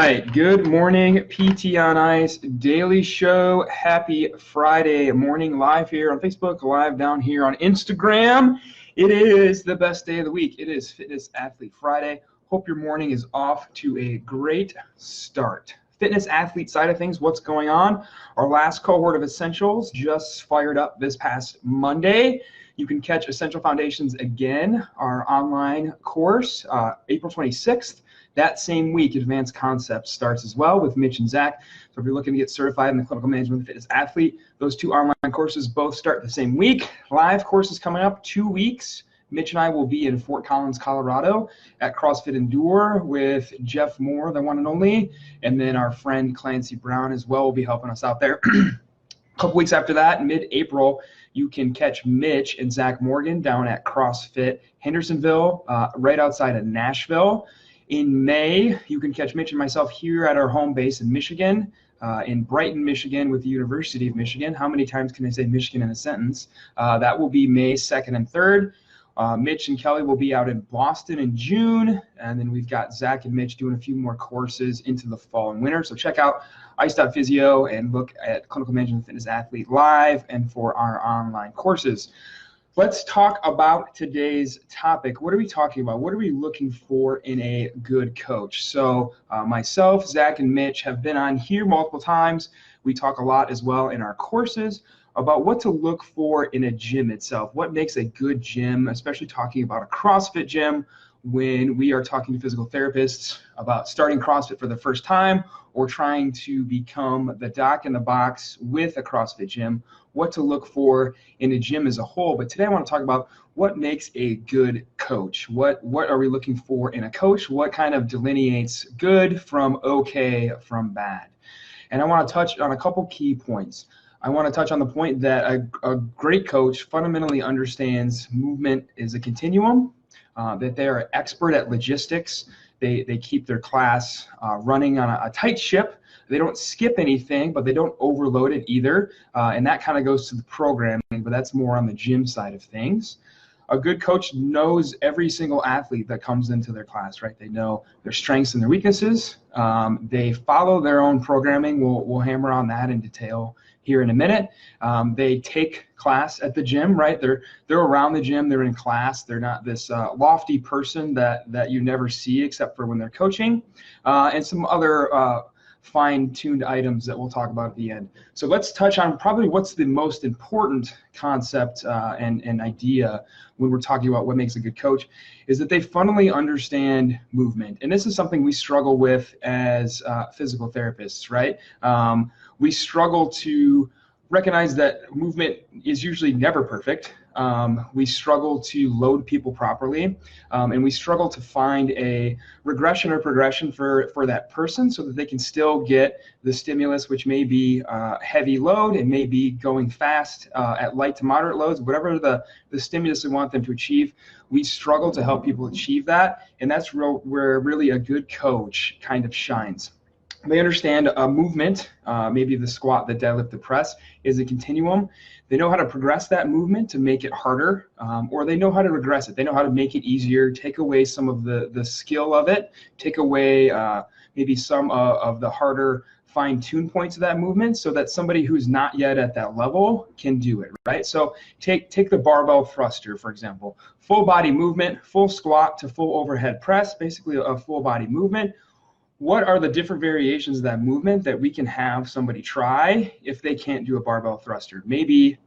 right, good morning, PT on Ice Daily Show. Happy Friday morning, live here on Facebook, live down here on Instagram. It is the best day of the week. It is Fitness Athlete Friday. Hope your morning is off to a great start. Fitness athlete side of things, what's going on? Our last cohort of Essentials just fired up this past Monday. You can catch Essential Foundations again, our online course, April 26th. That same week, Advanced Concepts starts as well with Mitch and Zach. So if you're looking to get certified in the clinical management of fitness athlete, those two online courses both start the same week. Live courses coming up 2 weeks. Mitch and I will be in Fort Collins, Colorado at CrossFit Endure with Jeff Moore, the one and only, and then our friend Clancy Brown as well will be helping us out there. A couple weeks after that, mid-April, you can catch Mitch and Zach Morgan down at CrossFit Hendersonville, right outside of Nashville. In May, you can catch Mitch and myself here at our home base in Michigan, in Brighton, Michigan with the University of Michigan. How many times can I say Michigan in a sentence? That will be May 2nd and 3rd. Mitch and Kelly will be out in Boston in June, and then we've got Zach and Mitch doing a few more courses into the fall and winter. So check out ice.physio and look at Clinical Management Fitness Athlete Live and for our online courses. Let's talk about today's topic. What are we talking about? What are we looking for in a good coach? So myself, Zach, and Mitch have been on here multiple times. We talk a lot as well in our courses about what to look for in a gym itself. What makes a good gym, especially talking about a CrossFit gym when we are talking to physical therapists about starting CrossFit for the first time or trying to become the doc in the box with a CrossFit gym, what to look for in a gym as a whole. But today I want to talk about what makes a good coach. What are we looking for in a coach? What kind of delineates good from okay from bad? And I want to touch on a couple key points. I want to touch on the point that a great coach fundamentally understands movement is a continuum, that they are expert at logistics. They keep their class running on a tight ship. They don't skip anything, but they don't overload it either. And that kind of goes to the programming, but that's more on the gym side of things. A good coach knows every single athlete that comes into their class, right? They know their strengths and their weaknesses. They follow their own programming. We'll hammer on that in detail here in a minute. They take class at the gym, right? They're around the gym, they're in class. They're not this lofty person that you never see except for when they're coaching, and some other fine-tuned items that we'll talk about at the end. So let's touch on probably what's the most important concept and idea when we're talking about what makes a good coach is that they fundamentally understand movement. And this is something we struggle with as physical therapists, right? We struggle to recognize that movement is usually never perfect. We struggle to load people properly, and we struggle to find a regression or progression for that person so that they can still get the stimulus, which may be heavy load, it may be going fast at light to moderate loads, whatever the stimulus we want them to achieve. We struggle to help people achieve that, and that's where really a good coach kind of shines. They understand a movement, maybe the squat, the deadlift, the press, is a continuum. They know how to progress that movement to make it harder, or they know how to regress it. They know how to make it easier, take away some of the skill of it, take away maybe some of the harder fine-tune points of that movement so that somebody who's not yet at that level can do it, right? So take the barbell thruster, for example. Full body movement, full squat to full overhead press, basically a full body movement. What are the different variations of that movement that we can have somebody try if they can't do a barbell thruster? Maybe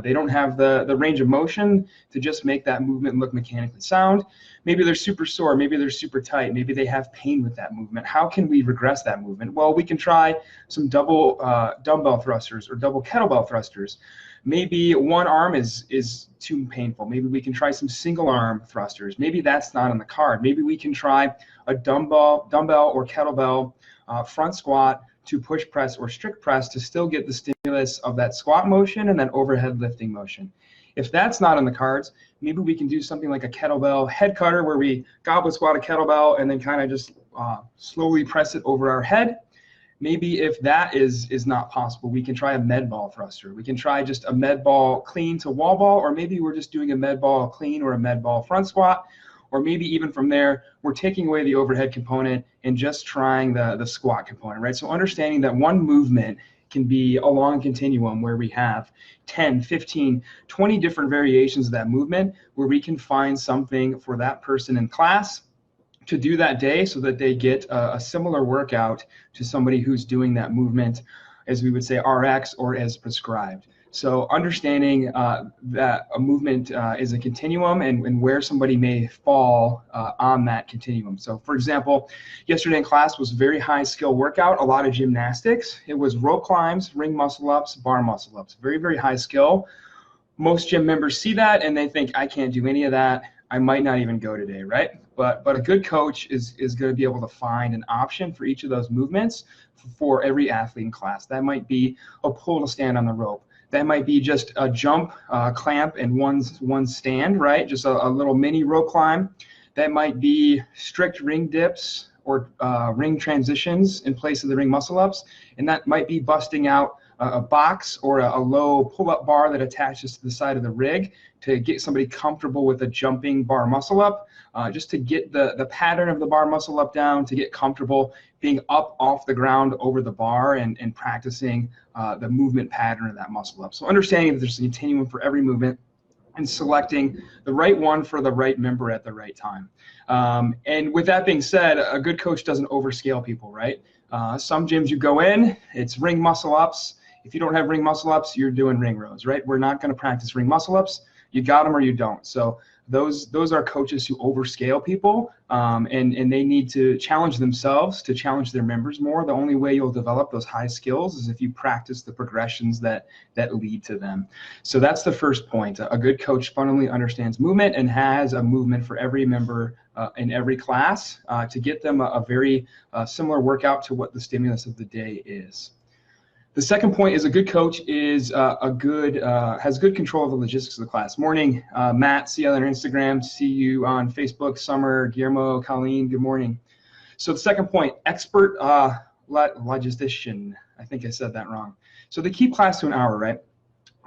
they don't have the range of motion to just make that movement look mechanically sound. Maybe they're super sore, maybe they're super tight, maybe they have pain with that movement. How can we regress that movement? Well, we can try some double dumbbell thrusters or double kettlebell thrusters. Maybe one arm is too painful. Maybe we can try some single arm thrusters. Maybe that's not on the card. Maybe we can try a dumbbell or kettlebell front squat to push press or strict press to still get the stimulus of that squat motion and then overhead lifting motion. If that's not on the cards, maybe we can do something like a kettlebell head cutter where we goblet squat a kettlebell and then kind of just slowly press it over our head. Maybe if that is not possible, we can try a med ball thruster. We can try just a med ball clean to wall ball, or maybe we're just doing a med ball clean or a med ball front squat. or maybe even from there, we're taking away the overhead component and just trying the squat component, right? So understanding that one movement can be a long continuum where we have 10, 15, 20 different variations of that movement where we can find something for that person in class to do that day so that they get a similar workout to somebody who's doing that movement, as we would say, RX or as prescribed. So understanding that a movement is a continuum and where somebody may fall on that continuum. So for example, yesterday in class was a very high skill workout, a lot of gymnastics. It was rope climbs, ring muscle ups, bar muscle ups, very, very high skill. Most gym members see that and they think, I can't do any of that. I might not even go today, right? But a good coach is going to be able to find an option for each of those movements for every athlete in class. That might be a pull to stand on the rope. That might be just a jump, clamp, and one stand, right? Just a little mini rope climb. That might be strict ring dips or ring transitions in place of the ring muscle ups. And that might be busting out a box or a low pull-up bar that attaches to the side of the rig to get somebody comfortable with a jumping bar muscle up, just to get the pattern of the bar muscle up down, to get comfortable being up off the ground over the bar and practicing the movement pattern of that muscle up. So understanding that there's a continuum for every movement and selecting the right one for the right member at the right time. And with that being said, a good coach doesn't overscale people, right? Some gyms you go in, it's ring muscle ups. If you don't have ring muscle ups, you're doing ring rows, right? We're not going to practice ring muscle ups. You got them or you don't. So those are coaches who overscale people, and they need to challenge themselves to challenge their members more. The only way you'll develop those high skills is if you practice the progressions that lead to them. So that's the first point. A good coach fundamentally understands movement and has a movement for every member in every class to get them a very similar workout to what the stimulus of the day is. The second point is a good coach is has good control of the logistics of the class. Morning, Matt, see you on Instagram, see you on Facebook, Summer, Guillermo, Colleen, good morning. So the second point, expert logistician. I think I said that wrong. So they keep class to an hour, right?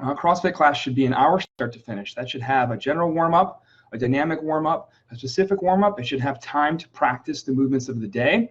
CrossFit class should be an hour start to finish. That should have a general warm-up, a dynamic warm-up, a specific warm-up. It should have time to practice the movements of the day.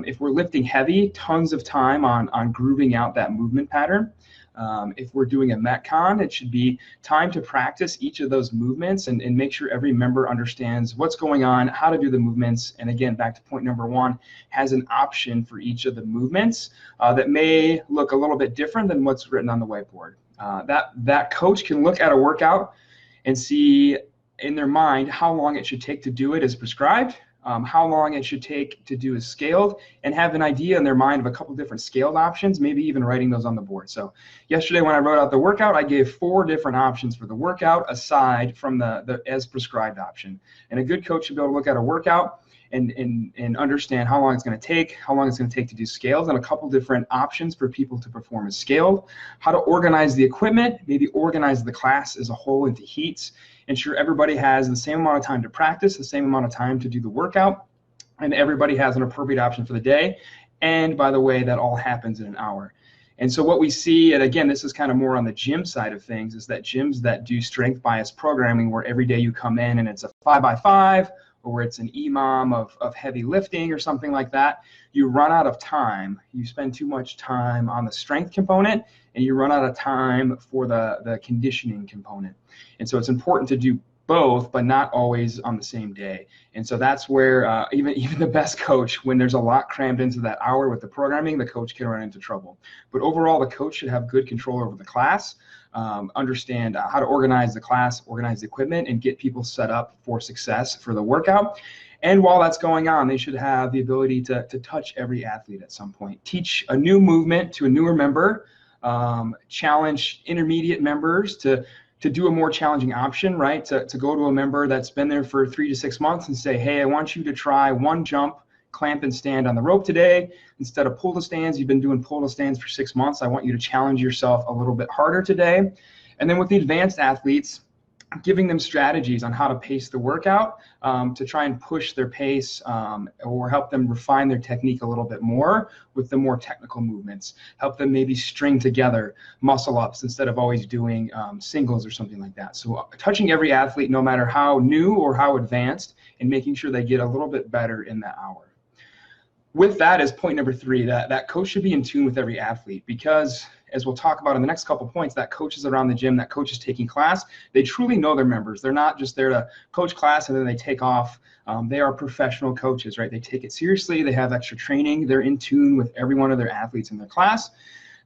If we're lifting heavy, tons of time on grooving out that movement pattern. If we're doing a Metcon, it should be time to practice each of those movements and make sure every member understands what's going on, how to do the movements. And again, back to point number one, has an option for each of the movements that may look a little bit different than what's written on the whiteboard. That coach can look at a workout and see in their mind how long it should take to do it as prescribed, how long it should take to do as scaled, and have an idea in their mind of a couple different scaled options, maybe even writing those on the board. So yesterday when I wrote out the workout, I gave 4 different options for the workout aside from the as prescribed option. And a good coach should be able to look at a workout and understand how long it's going to take, how long it's going to take to do scales, and a couple different options for people to perform as scaled, how to organize the equipment, maybe organize the class as a whole into heats, ensure everybody has the same amount of time to practice, the same amount of time to do the workout, and everybody has an appropriate option for the day. And by the way, that all happens in an hour. And so what we see, and again, this is kind of more on the gym side of things, is that gyms that do strength bias programming where every day you come in and it's a 5x5, or where it's an EMOM of heavy lifting or something like that, you run out of time. You spend too much time on the strength component, and you run out of time for the conditioning component. And so it's important to do both, but not always on the same day. And so that's where even the best coach, when there's a lot crammed into that hour with the programming, the coach can run into trouble. But overall, the coach should have good control over the class, understand how to organize the class, organize the equipment, and get people set up for success for the workout. And while that's going on, they should have the ability to touch every athlete at some point, teach a new movement to a newer member, challenge intermediate members to do a more challenging option, right? To go to a member that's been there for 3 to 6 months and say, hey, I want you to try one jump, clamp, and stand on the rope today. Instead of pull to stands, you've been doing pull to stands for 6 months. I want you to challenge yourself a little bit harder today. And then with the advanced athletes, giving them strategies on how to pace the workout to try and push their pace or help them refine their technique a little bit more with the more technical movements. Help them maybe string together muscle ups instead of always doing singles or something like that. So touching every athlete, no matter how new or how advanced, and making sure they get a little bit better in that hour. With that is point number 3, that coach should be in tune with every athlete, because as we'll talk about in the next couple points, that coaches around the gym, that coaches taking class, they truly know their members. They're not just there to coach class and then they take off. They are professional coaches, right? They take it seriously. They have extra training. They're in tune with every one of their athletes in their class.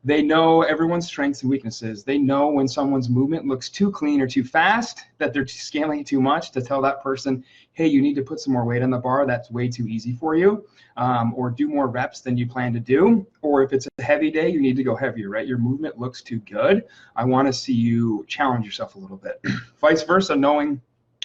They know everyone's strengths and weaknesses. They know when someone's movement looks too clean or too fast, that they're scaling it too much, to tell that person, hey, you need to put some more weight on the bar. That's way too easy for you. Or do more reps than you plan to do. Or if it's a heavy day, you need to go heavier, right? Your movement looks too good. I want to see you challenge yourself a little bit. Vice versa, knowing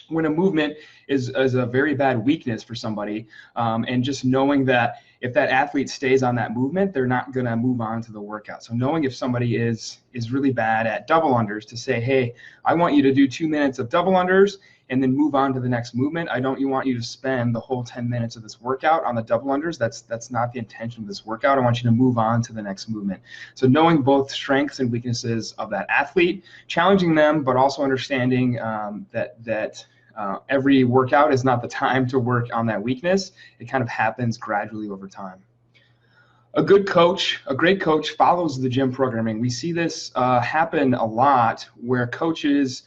when a movement is a very bad weakness for somebody, and just knowing that if that athlete stays on that movement, they're not going to move on to the workout. So knowing if somebody is really bad at double unders, to say, hey, I want you to do 2 minutes of double unders and then move on to the next movement. I don't want you to spend the whole 10 minutes of this workout on the double unders. That's not the intention of this workout. I want you to move on to the next movement. So knowing both strengths and weaknesses of that athlete, challenging them, but also understanding that every workout is not the time to work on that weakness. It kind of happens gradually over time. A good coach, a great coach, follows the gym programming. We see this happen a lot where coaches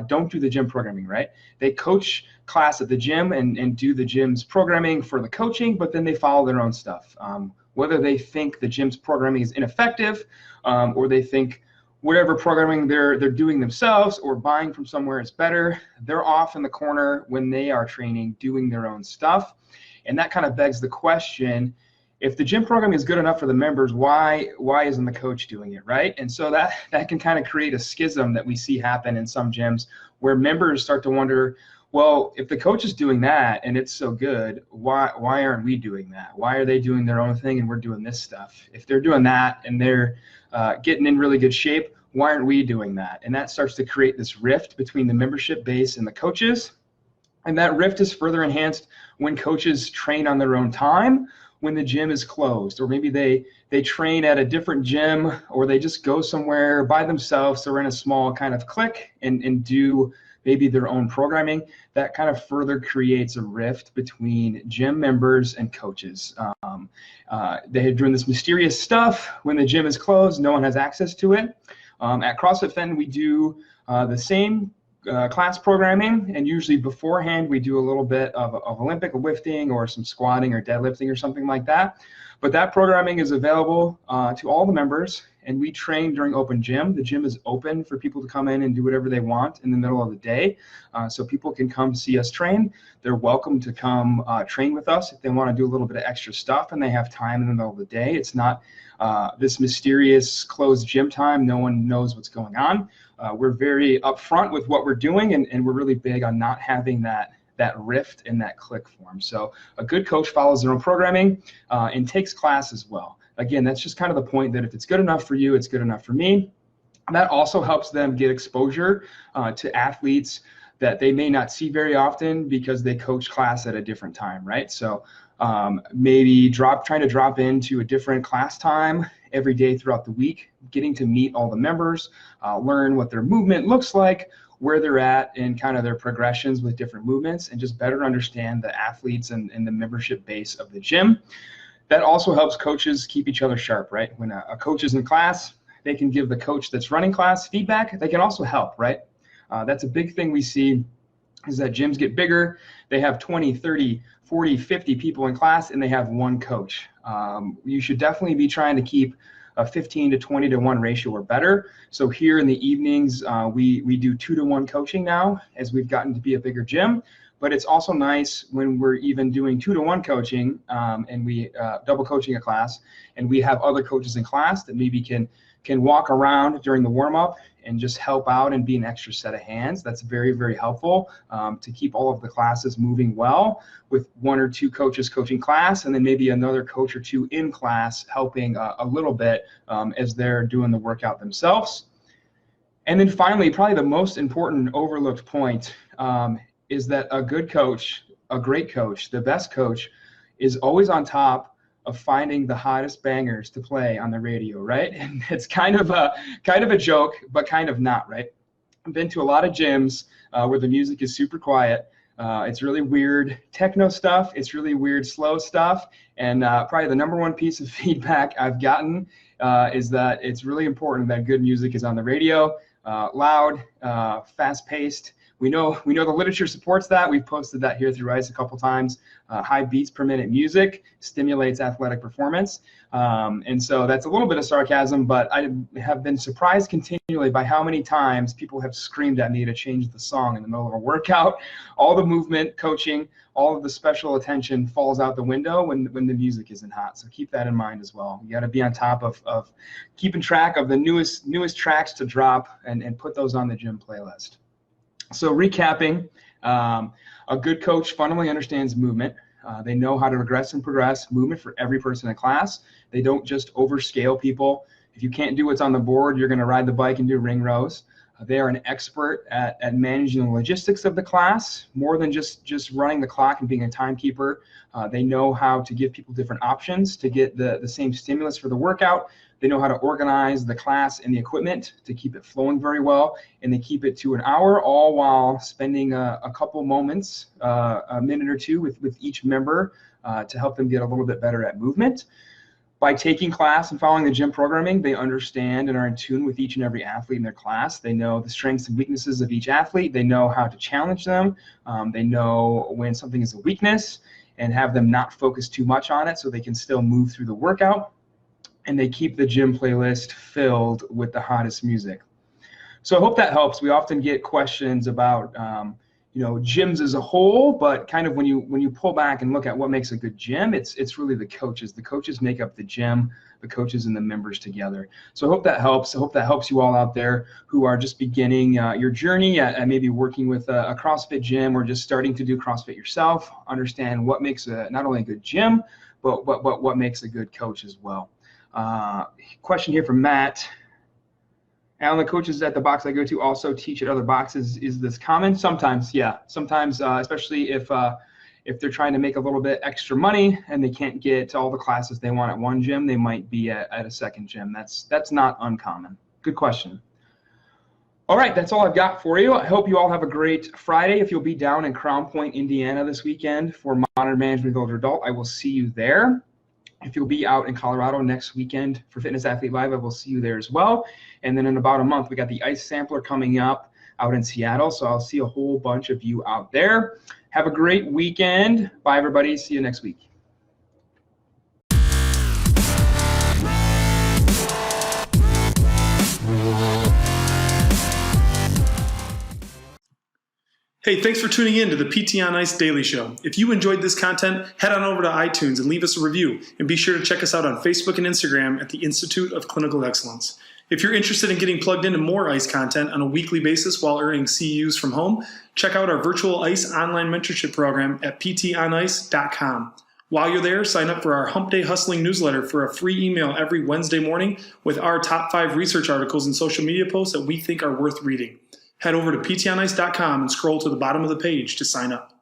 don't do the gym programming, right? They coach class at the gym and do the gym's programming for the coaching, but then they follow their own stuff. Whether they think the gym's programming is ineffective, or they think whatever programming they're doing themselves or buying from somewhere is better, they're off in the corner when they are training, doing their own stuff. And that kind of begs the question, if the gym programming is good enough for the members, why isn't the coach doing it, right? And so that can kind of create a schism that we see happen in some gyms, where members start to wonder, well, if the coach is doing that and it's so good, why aren't we doing that? Why are they doing their own thing and we're doing this stuff? If they're doing that and they're getting in really good shape, why aren't we doing that? And that starts to create this rift between the membership base and the coaches. And that rift is further enhanced when coaches train on their own time, when the gym is closed, or maybe they train at a different gym, or they just go somewhere by themselves or in a small kind of clique and do maybe their own programming. That kind of further creates a rift between gym members and coaches. They're doing this mysterious stuff when the gym is closed, no one has access to it. At CrossFit Fenton, we do the same class programming, and usually beforehand we do a little bit of Olympic lifting or some squatting or deadlifting or something like that. But that programming is available to all the members, and we train during open gym. The gym is open for people to come in and do whatever they want in the middle of the day, so people can come see us train. They're welcome to come train with us if they want to do a little bit of extra stuff and they have time in the middle of the day. It's not this mysterious closed gym time. No one knows what's going on. We're very upfront with what we're doing, and we're really big on not having that rift in that click form. So a good coach follows their own programming and takes class as well. Again, that's just kind of the point that if it's good enough for you, it's good enough for me. That also helps them get exposure to athletes that they may not see very often because they coach class at a different time, right? So maybe trying to drop into a different class time every day throughout the week, getting to meet all the members, learn what their movement looks like, where they're at in kind of their progressions with different movements, and just better understand the athletes and the membership base of the gym. That also helps coaches keep each other sharp, right? When a coach is in class, they can give the coach that's running class feedback. They can also help, right? That's a big thing we see, is that gyms get bigger. They have 20, 30, 40, 50 people in class, and they have one coach. You should definitely be trying to keep a 15 to 20 to 1 ratio or better. So here in the evenings, we do 2 to 1 coaching now as we've gotten to be a bigger gym. But it's also nice when we're even doing 2 to 1 coaching and we double coaching a class, and we have other coaches in class that maybe can walk around during the warm-up and just help out and be an extra set of hands. That's very, very helpful to keep all of the classes moving well, with 1 or 2 coaches coaching class, and then maybe another coach or 2 in class helping a little bit as they're doing the workout themselves. And then finally, probably the most important overlooked point is that a good coach, a great coach, the best coach is always on top of finding the hottest bangers to play on the radio, right? And it's kind of a joke, but kind of not, right? I've been to a lot of gyms where the music is super quiet. It's really weird techno stuff. It's really weird slow stuff. And probably the number one piece of feedback I've gotten is that it's really important that good music is on the radio, loud, fast-paced. We know the literature supports that. We've posted that here through ICE a couple times. High beats per minute music stimulates athletic performance. And so that's a little bit of sarcasm, but I have been surprised continually by how many times people have screamed at me to change the song in the middle of a workout. All the movement, coaching, all of the special attention falls out the window when the music isn't hot. So keep that in mind as well. You got to be on top of keeping track of the newest tracks to drop and put those on the gym playlist. So recapping, a good coach fundamentally understands movement. They know how to regress and progress movement for every person in class. They don't just overscale people. If you can't do what's on the board, you're going to ride the bike and do ring rows. They are an expert at managing the logistics of the class, more than just running the clock and being a timekeeper. They know how to give people different options to get the same stimulus for the workout. They know how to organize the class and the equipment to keep it flowing very well, and they keep it to an hour, all while spending a couple moments, a minute or two with each member to help them get a little bit better at movement. By taking class and following the gym programming, they understand and are in tune with each and every athlete in their class. They know the strengths and weaknesses of each athlete. They know how to challenge them. They know when something is a weakness and have them not focus too much on it so they can still move through the workout. And they keep the gym playlist filled with the hottest music. So I hope that helps. We often get questions about gyms as a whole, but kind of when you pull back and look at what makes a good gym, it's really the coaches. The coaches make up the gym, the coaches and the members together. So I hope that helps. I hope that helps you all out there who are just beginning your journey at maybe working with a CrossFit gym or just starting to do CrossFit yourself. Understand what makes not only a good gym, but what makes a good coach as well. Question here from Matt. Alan, the coaches at the box I go to also teach at other boxes. Is this common? Sometimes, yeah. Sometimes, especially if they're trying to make a little bit extra money and they can't get all the classes they want at one gym, they might be at a second gym. That's not uncommon. Good question. All right, that's all I've got for you. I hope you all have a great Friday. If you'll be down in Crown Point, Indiana this weekend for Modern Management of the Older Adult, I will see you there. If you'll be out in Colorado next weekend for Fitness Athlete Live, I will see you there as well. And then in about a month, we got the ICE Sampler coming up out in Seattle. So I'll see a whole bunch of you out there. Have a great weekend. Bye, everybody. See you next week. Hey, thanks for tuning in to the PT on Ice Daily Show. If you enjoyed this content, head on over to iTunes and leave us a review. And be sure to check us out on Facebook and Instagram at the Institute of Clinical Excellence. If you're interested in getting plugged into more ICE content on a weekly basis while earning CEUs from home, check out our virtual ICE online mentorship program at ptonice.com. While you're there, sign up for our Hump Day Hustling newsletter for a free email every Wednesday morning with our top 5 research articles and social media posts that we think are worth reading. Head over to ptonice.com and scroll to the bottom of the page to sign up.